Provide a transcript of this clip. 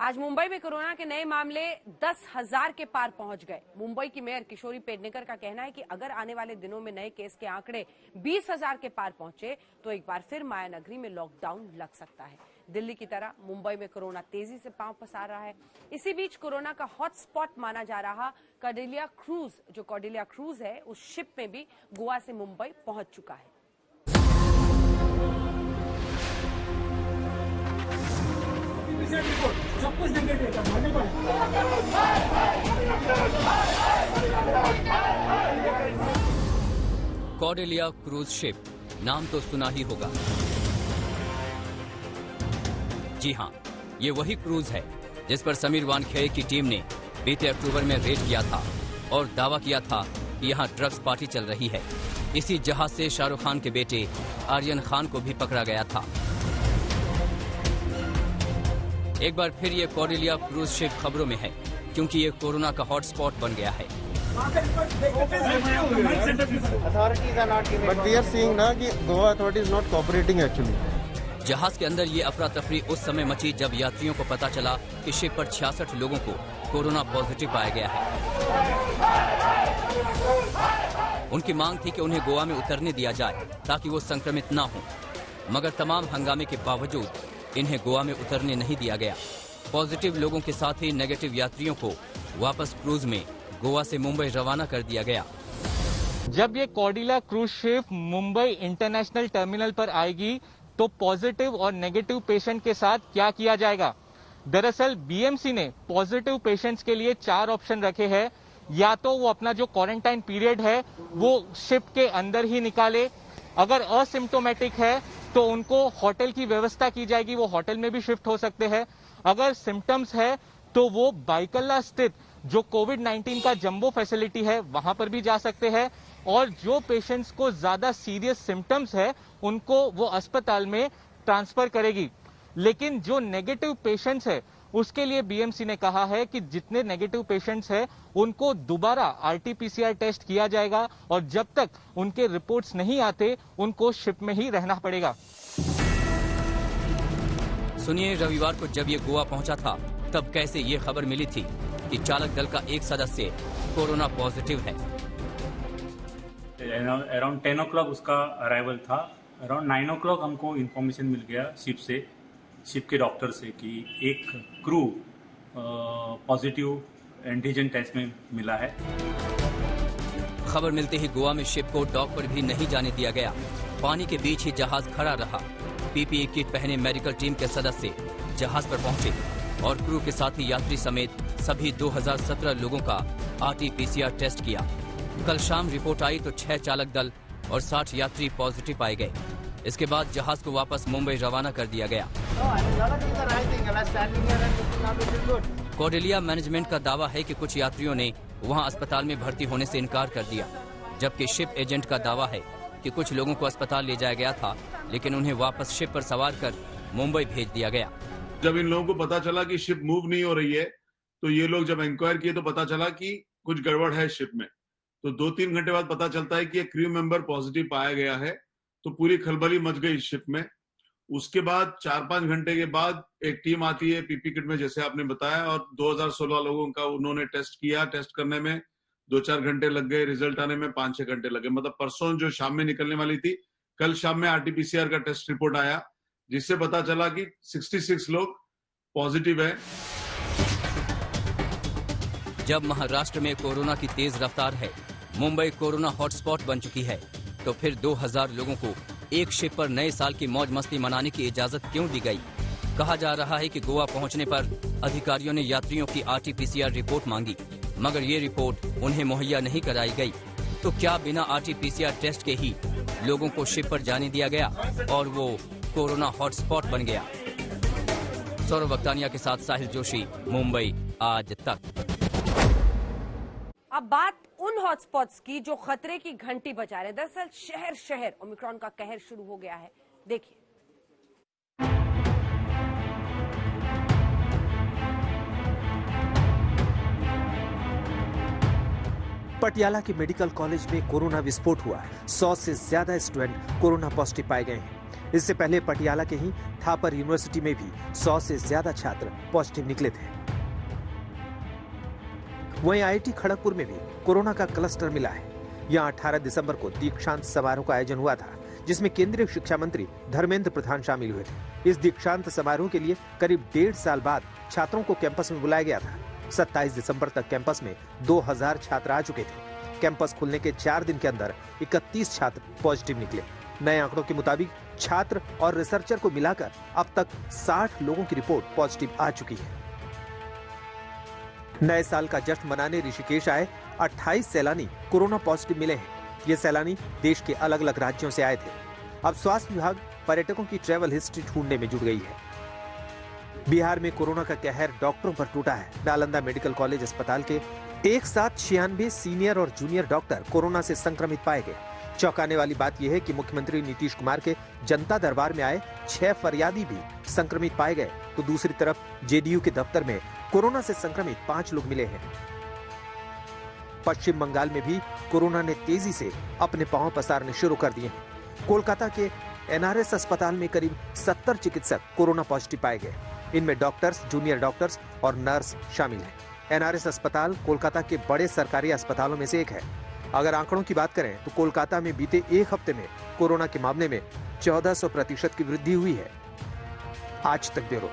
आज मुंबई में कोरोना के नए मामले 10,000 के पार पहुंच गए। मुंबई की मेयर किशोरी पेडनेकर का कहना है कि अगर आने वाले दिनों में नए केस के आंकड़े 20,000 के पार पहुंचे तो एक बार फिर माया नगरी में लॉकडाउन लग सकता है। दिल्ली की तरह मुंबई में कोरोना तेजी से पांव पसार रहा है। इसी बीच कोरोना का हॉटस्पॉट माना जा रहा कॉर्डेलिया क्रूज है, उस शिप में भी गोवा से मुंबई पहुंच चुका है। सब कुछ कॉर्डेलिया क्रूज शिप, नाम तो सुना ही होगा। जी हां, ये वही क्रूज है जिस पर समीर वानखेड़े की टीम ने बीते अक्टूबर में रेड किया था और दावा किया था कि यहां ड्रग्स पार्टी चल रही है। इसी जहाज से शाहरुख खान के बेटे आर्यन खान को भी पकड़ा गया था। एक बार फिर ये कॉर्डेलिया क्रूज शिप खबरों में है क्योंकि ये कोरोना का हॉटस्पॉट बन गया है। जहाज के अंदर ये अफरा तफरी उस समय मची जब यात्रियों को पता चला कि शिप पर 66 लोगों को कोरोना पॉजिटिव पाया गया है। उनकी मांग थी कि उन्हें गोवा में उतरने दिया जाए ताकि वो संक्रमित न हो, मगर तमाम हंगामे के बावजूद इन्हें गोवा में उतरने नहीं दिया गया। पॉजिटिव लोगों के साथ ही नेगेटिव यात्रियों को वापस क्रूज में गोवा से मुंबई रवाना कर दिया गया। जब ये Cordelia cruise ship Mumbai international terminal पर आएगी तो पॉजिटिव और नेगेटिव पेशेंट के साथ क्या किया जाएगा? दरअसल बीएमसी ने पॉजिटिव पेशेंट्स के लिए 4 ऑप्शन रखे हैं। या तो वो अपना जो क्वारंटाइन पीरियड है वो शिप के अंदर ही निकाले, अगर असिम्टोमेटिक है तो उनको होटल की व्यवस्था की जाएगी, वो होटल में भी शिफ्ट हो सकते हैं। अगर सिम्टम्स है तो वो बाइकल्ला स्थित जो कोविड-19 का जंबो फैसिलिटी है वहां पर भी जा सकते हैं, और जो पेशेंट्स को ज्यादा सीरियस सिम्टम्स है उनको वो अस्पताल में ट्रांसफर करेगी। लेकिन जो नेगेटिव पेशेंट्स है उसके लिए बीएमसी ने कहा है कि जितने नेगेटिव पेशेंट्स हैं उनको दोबारा आरटीपीसीआर टेस्ट किया जाएगा और जब तक उनके रिपोर्ट्स नहीं आते उनको शिप में ही रहना पड़ेगा। सुनिए, रविवार को जब ये गोवा पहुंचा था तब कैसे ये खबर मिली थी कि चालक दल का एक सदस्य कोरोना पॉजिटिव है। अराउंड 10 o'clock उसका अराइवल था। अराउंड 9 o'clock हमको इन्फॉर्मेशन मिल गया शिप के डॉक्टर से कि एक क्रू पॉजिटिव एंटीजन टेस्ट में मिला है। खबर मिलते ही गोवा में शिप को डॉक पर भी नहीं जाने दिया गया। पानी के बीच ही जहाज खड़ा रहा। पीपीई किट पहने मेडिकल टीम के सदस्य जहाज पर पहुंचे और क्रू के साथ ही यात्री समेत सभी 2017 लोगों का आरटीपीसीआर टेस्ट किया। कल शाम रिपोर्ट आई तो 6 चालक दल और 60 यात्री पॉजिटिव पाए गए। इसके बाद जहाज को वापस मुंबई रवाना कर दिया गया। कॉर्डेलिया मैनेजमेंट का दावा है कि कुछ यात्रियों ने वहां अस्पताल में भर्ती होने से इनकार कर दिया, जबकि शिप एजेंट का दावा है कि कुछ लोगों को अस्पताल ले जाया गया था लेकिन उन्हें वापस शिप पर सवार कर मुंबई भेज दिया गया। जब इन लोगों को पता चला कि शिप मूव नहीं हो रही है तो ये लोग जब इंक्वायर किए तो पता चला कि कुछ गड़बड़ है शिप में। तो 2-3 घंटे बाद पता चलता है कि एक क्रू मेंबर पॉजिटिव पाया गया है, तो पूरी खलबली मच गई शिप में। उसके बाद 4-5 घंटे के बाद एक टीम आती है पीपी किट में, जैसे आपने बताया, और 2016 लोगों का उन्होंने टेस्ट किया। टेस्ट करने में 2-4 घंटे लग गए, रिजल्ट आने में 5-6 घंटे लगे। मतलब परसों जो शाम में निकलने वाली थी, कल शाम में आरटीपीसीआर का टेस्ट रिपोर्ट आया जिससे पता चला कि 66 लोग पॉजिटिव है। जब महाराष्ट्र में कोरोना की तेज रफ्तार है, मुंबई कोरोना हॉटस्पॉट बन चुकी है, तो फिर 2000 लोगों को एक शिप पर नए साल की मौज मस्ती मनाने की इजाजत क्यों दी गई? कहा जा रहा है कि गोवा पहुंचने पर अधिकारियों ने यात्रियों की आरटीपीसीआर रिपोर्ट मांगी, मगर ये रिपोर्ट उन्हें मुहैया नहीं कराई गई। तो क्या बिना आरटीपीसीआर टेस्ट के ही लोगों को शिप पर जाने दिया गया और वो कोरोना हॉटस्पॉट बन गया? सौरभ वक्तानिया के साथ साहिल जोशी, मुंबई आज तक। अब बात उन हॉटस्पॉट्स की जो खतरे की घंटी बजा रहे। दरअसल शहर शहर ओमिक्रॉन का कहर शुरू हो गया है। देखिए, पटियाला के मेडिकल कॉलेज में कोरोना विस्फोट हुआ है। 100 से ज्यादा स्टूडेंट कोरोना पॉजिटिव पाए गए हैं। इससे पहले पटियाला के ही थापर यूनिवर्सिटी में भी 100 से ज्यादा छात्र पॉजिटिव निकले थे। वहीं IIT खड़गपुर में भी कोरोना का क्लस्टर मिला है। यहां 18 दिसंबर को दीक्षांत समारोह का आयोजन हुआ था, जिसमें केंद्रीय शिक्षा मंत्री धर्मेंद्र प्रधान शामिल हुए थे। इस दीक्षांत समारोह के लिए करीब 1.5 साल बाद छात्रों को कैंपस में बुलाया गया था। 27 दिसंबर तक कैंपस में 2000 छात्र आ चुके थे। कैंपस खुलने के 4 दिन के अंदर 31 छात्र पॉजिटिव निकले। नए आंकड़ों के मुताबिक छात्र और रिसर्चर को मिलाकर अब तक 60 लोगों की रिपोर्ट पॉजिटिव आ चुकी है। नए साल का जश्न मनाने ऋषिकेश आए 28 सैलानी कोरोना पॉजिटिव मिले हैं। ये सैलानी देश के अलग अलग राज्यों से आए थे। अब स्वास्थ्य विभाग पर्यटकों की ट्रैवल हिस्ट्री ढूंढने में जुट गई है। बिहार में कोरोना का कहर डॉक्टरों पर टूटा है। नालंदा मेडिकल कॉलेज अस्पताल के एक साथ 96 सीनियर और जूनियर डॉक्टर कोरोना से संक्रमित पाए गए। चौंकाने वाली बात यह है कि मुख्यमंत्री नीतीश कुमार के जनता दरबार में आए 6 फरियादी भी संक्रमित पाए गए, तो दूसरी तरफ जेडीयू के दफ्तर में कोरोना से संक्रमित 5 लोग मिले हैं। पश्चिम बंगाल में भी कोरोना ने तेजी से अपने पांव पसारने शुरू कर दिए हैं। कोलकाता के NRS अस्पताल में करीब 70 चिकित्सक कोरोना पॉजिटिव पाए गए। इनमें डॉक्टर्स, जूनियर डॉक्टर्स और नर्स शामिल हैं। NRS अस्पताल कोलकाता के बड़े सरकारी अस्पतालों में से एक है। अगर आंकड़ों की बात करें तो कोलकाता में बीते एक हफ्ते में कोरोना के मामले में 1400% की वृद्धि हुई है। आज तक ब्यूरो।